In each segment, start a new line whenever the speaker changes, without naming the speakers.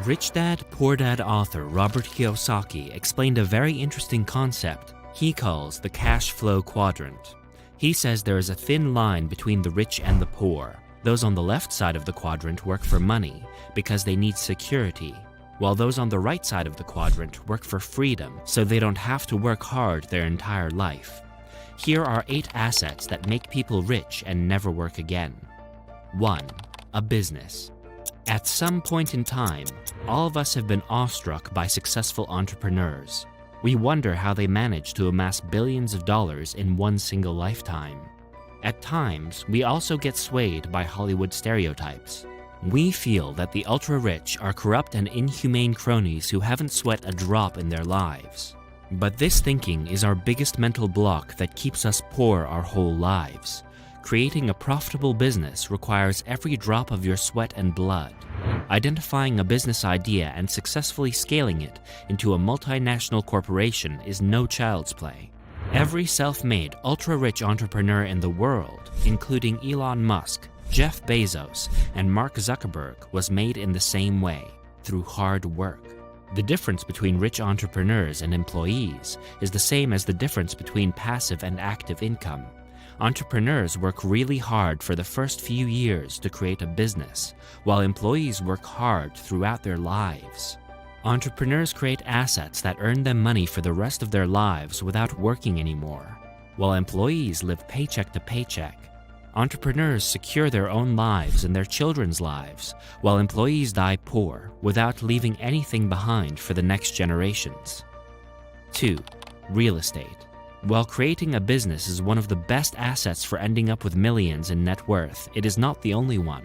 Rich Dad, Poor Dad author Robert Kiyosaki explained a very interesting concept he calls the cash flow quadrant. He says there is a thin line between the rich and the poor. Those on the left side of the quadrant work for money because they need security, while those on the right side of the quadrant work for freedom so they don't have to work hard their entire life. Here are 8 assets that make people rich and never work again. 1. A business. At some point in time, all of us have been awestruck by successful entrepreneurs. We wonder how they manage to amass billions of dollars in one single lifetime. At times, we also get swayed by Hollywood stereotypes. We feel that the ultra-rich are corrupt and inhumane cronies who haven't sweat a drop in their lives. But this thinking is our biggest mental block that keeps us poor our whole lives. Creating a profitable business requires every drop of your sweat and blood. Identifying a business idea and successfully scaling it into a multinational corporation is no child's play. Every self-made, ultra-rich entrepreneur in the world, including Elon Musk, Jeff Bezos, and Mark Zuckerberg, was made in the same way, through hard work. The difference between rich entrepreneurs and employees is the same as the difference between passive and active income. Entrepreneurs work really hard for the first few years to create a business, while employees work hard throughout their lives. Entrepreneurs create assets that earn them money for the rest of their lives without working anymore, while employees live paycheck to paycheck. Entrepreneurs secure their own lives and their children's lives, while employees die poor without leaving anything behind for the next generations. 2. Real estate. While creating a business is one of the best assets for ending up with millions in net worth, it is not the only one.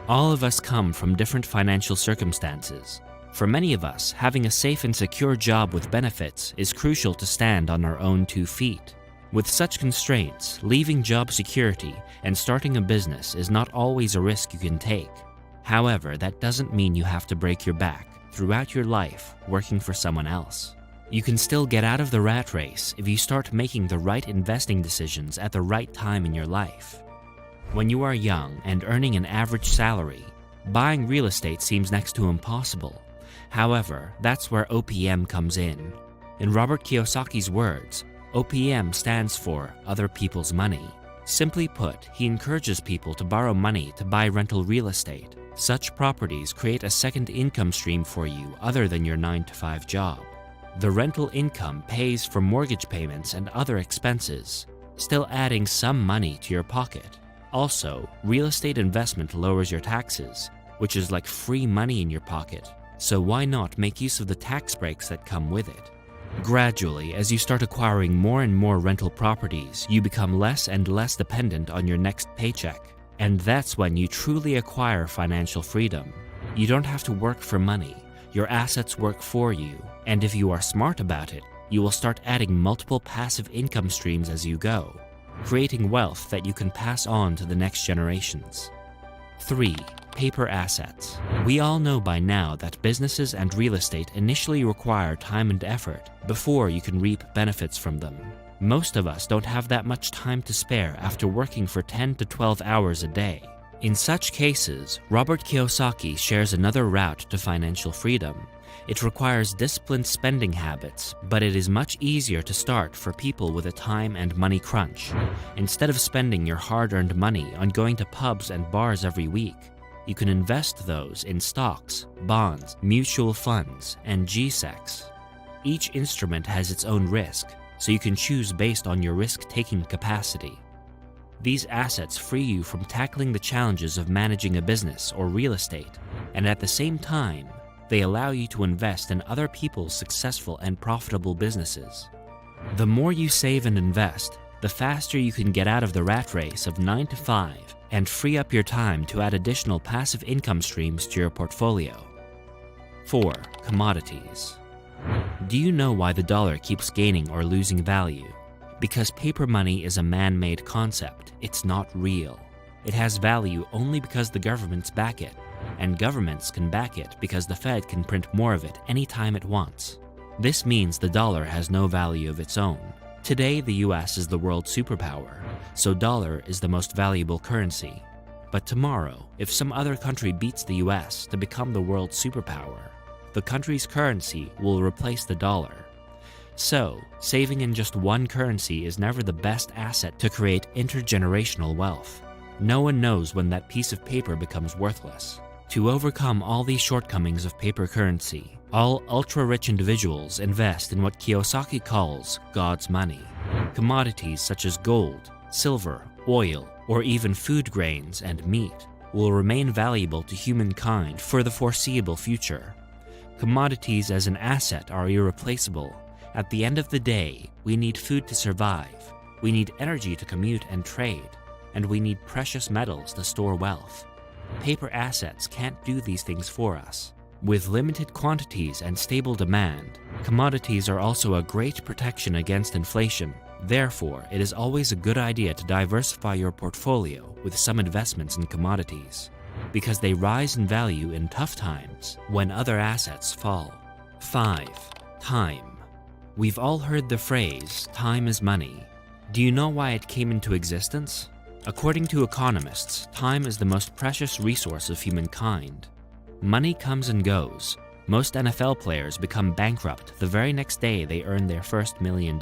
All of us come from different financial circumstances. For many of us, having a safe and secure job with benefits is crucial to stand on our own 2 feet. With such constraints, leaving job security and starting a business is not always a risk you can take. However, that doesn't mean you have to break your back throughout your life working for someone else. You can still get out of the rat race if you start making the right investing decisions at the right time in your life. When you are young and earning an average salary, buying real estate seems next to impossible. However, that's where OPM comes in. In Robert Kiyosaki's words, OPM stands for Other People's Money. Simply put, he encourages people to borrow money to buy rental real estate. Such properties create a second income stream for you other than your 9-to-5 job. The rental income pays for mortgage payments and other expenses, still adding some money to your pocket. Also, real estate investment lowers your taxes, which is like free money in your pocket, so why not make use of the tax breaks that come with it? Gradually, as you start acquiring more and more rental properties, you become less and less dependent on your next paycheck, and that's when you truly acquire financial freedom. You don't have to work for money. Your assets work for you, and if you are smart about it, you will start adding multiple passive income streams as you go, creating wealth that you can pass on to the next generations. 3. Paper assets. We all know by now that businesses and real estate initially require time and effort before you can reap benefits from them. Most of us don't have that much time to spare after working for 10 to 12 hours a day. In such cases, Robert Kiyosaki shares another route to financial freedom. It requires disciplined spending habits, but it is much easier to start for people with a time and money crunch. Instead of spending your hard-earned money on going to pubs and bars every week, you can invest those in stocks, bonds, mutual funds, and GSECs. Each instrument has its own risk, so you can choose based on your risk-taking capacity. These assets free you from tackling the challenges of managing a business or real estate, and at the same time, they allow you to invest in other people's successful and profitable businesses. The more you save and invest, the faster you can get out of the rat race of 9 to 5 and free up your time to add additional passive income streams to your portfolio. 4. Commodities. Do you know why the dollar keeps gaining or losing value? Because paper money is a man-made concept. It's not real. It has value only because the governments back it, and governments can back it because the Fed can print more of it anytime it wants. This means the dollar has no value of its own. Today, the US is the world superpower, so dollar is the most valuable currency. But tomorrow, if some other country beats the US to become the world superpower, the country's currency will replace the dollar. So, saving in just one currency is never the best asset to create intergenerational wealth. No one knows when that piece of paper becomes worthless. To overcome all these shortcomings of paper currency, all ultra-rich individuals invest in what Kiyosaki calls God's money. Commodities such as gold, silver, oil, or even food grains and meat will remain valuable to humankind for the foreseeable future. Commodities as an asset are irreplaceable. At the end of the day, we need food to survive, we need energy to commute and trade, and we need precious metals to store wealth. Paper assets can't do these things for us. With limited quantities and stable demand, commodities are also a great protection against inflation. Therefore, it is always a good idea to diversify your portfolio with some investments in commodities, because they rise in value in tough times when other assets fall. 5. Time. We've all heard the phrase, time is money. Do you know why it came into existence? According to economists, time is the most precious resource of humankind. Money comes and goes. Most NFL players become bankrupt the very next day they earn their first $1 million.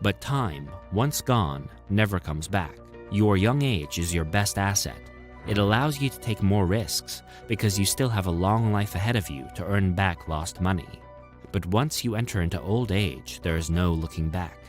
But time, once gone, never comes back. Your young age is your best asset. It allows you to take more risks because you still have a long life ahead of you to earn back lost money. But once you enter into old age, there is no looking back.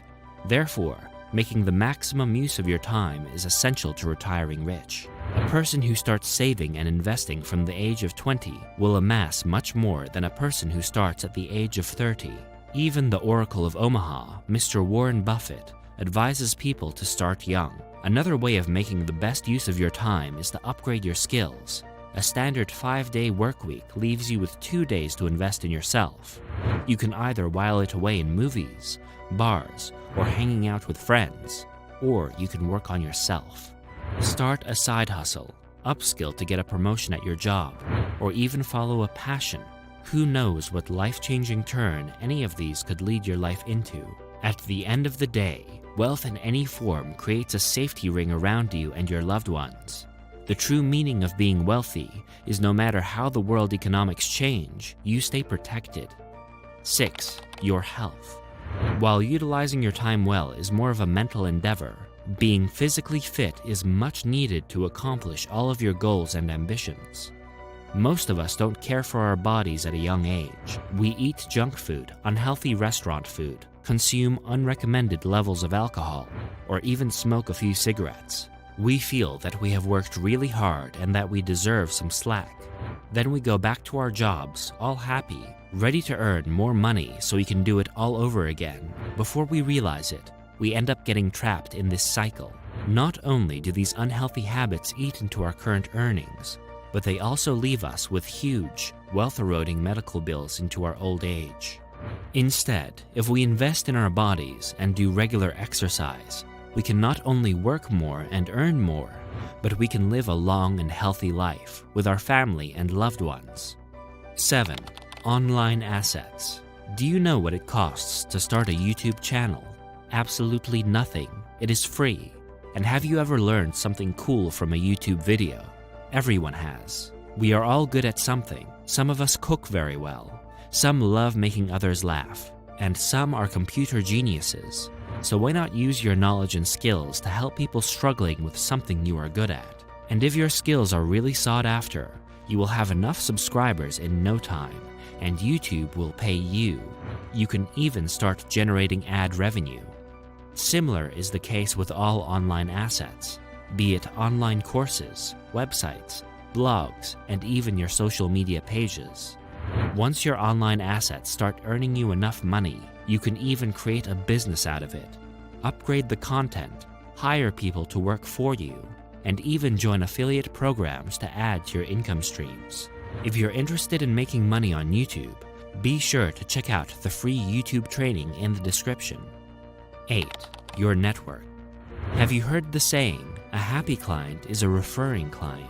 Therefore, making the maximum use of your time is essential to retiring rich. A person who starts saving and investing from the age of 20 will amass much more than a person who starts at the age of 30. Even the Oracle of Omaha, Mr. Warren Buffett, advises people to start young. Another way of making the best use of your time is to upgrade your skills. A standard 5-day work week leaves you with 2 days to invest in yourself. You can either while it away in movies, bars, or hanging out with friends, or you can work on yourself. Start a side hustle, upskill to get a promotion at your job, or even follow a passion. Who knows what life-changing turn any of these could lead your life into? At the end of the day, wealth in any form creates a safety ring around you and your loved ones. The true meaning of being wealthy is no matter how the world economics change, you stay protected. 6. Your health. While utilizing your time well is more of a mental endeavor, being physically fit is much needed to accomplish all of your goals and ambitions. Most of us don't care for our bodies at a young age. We eat junk food, unhealthy restaurant food, consume unrecommended levels of alcohol, or even smoke a few cigarettes. We feel that we have worked really hard and that we deserve some slack. Then we go back to our jobs, all happy, ready to earn more money so we can do it all over again. Before we realize it, we end up getting trapped in this cycle. Not only do these unhealthy habits eat into our current earnings, but they also leave us with huge, wealth-eroding medical bills into our old age. Instead, if we invest in our bodies and do regular exercise, we can not only work more and earn more, but we can live a long and healthy life with our family and loved ones. 7. Online assets. Do you know what it costs to start a YouTube channel? Absolutely nothing. It is free. And have you ever learned something cool from a YouTube video? Everyone has. We are all good at something. Some of us cook very well. Some love making others laugh. And some are computer geniuses. So why not use your knowledge and skills to help people struggling with something you are good at? And if your skills are really sought after, you will have enough subscribers in no time, and YouTube will pay you. You can even start generating ad revenue. Similar is the case with all online assets, be it online courses, websites, blogs, and even your social media pages. Once your online assets start earning you enough money, you can even create a business out of it. Upgrade the content, hire people to work for you, and even join affiliate programs to add to your income streams. If you're interested in making money on YouTube, be sure to check out the free YouTube training in the description. 8. Your network. Have you heard the saying, a happy client is a referring client?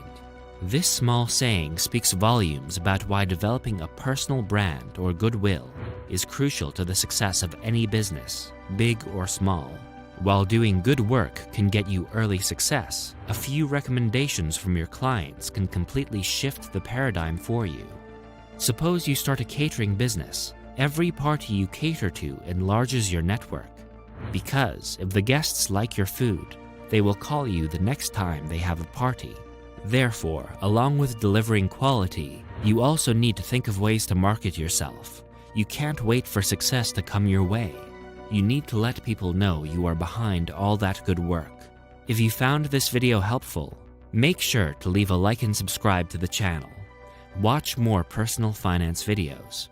This small saying speaks volumes about why developing a personal brand or goodwill is crucial to the success of any business, big or small. While doing good work can get you early success, a few recommendations from your clients can completely shift the paradigm for you. Suppose you start a catering business. Every party you cater to enlarges your network. Because if the guests like your food, they will call you the next time they have a party. Therefore, along with delivering quality, you also need to think of ways to market yourself. You can't wait for success to come your way. You need to let people know you are behind all that good work. If you found this video helpful, make sure to leave a like and subscribe to the channel. Watch more personal finance videos.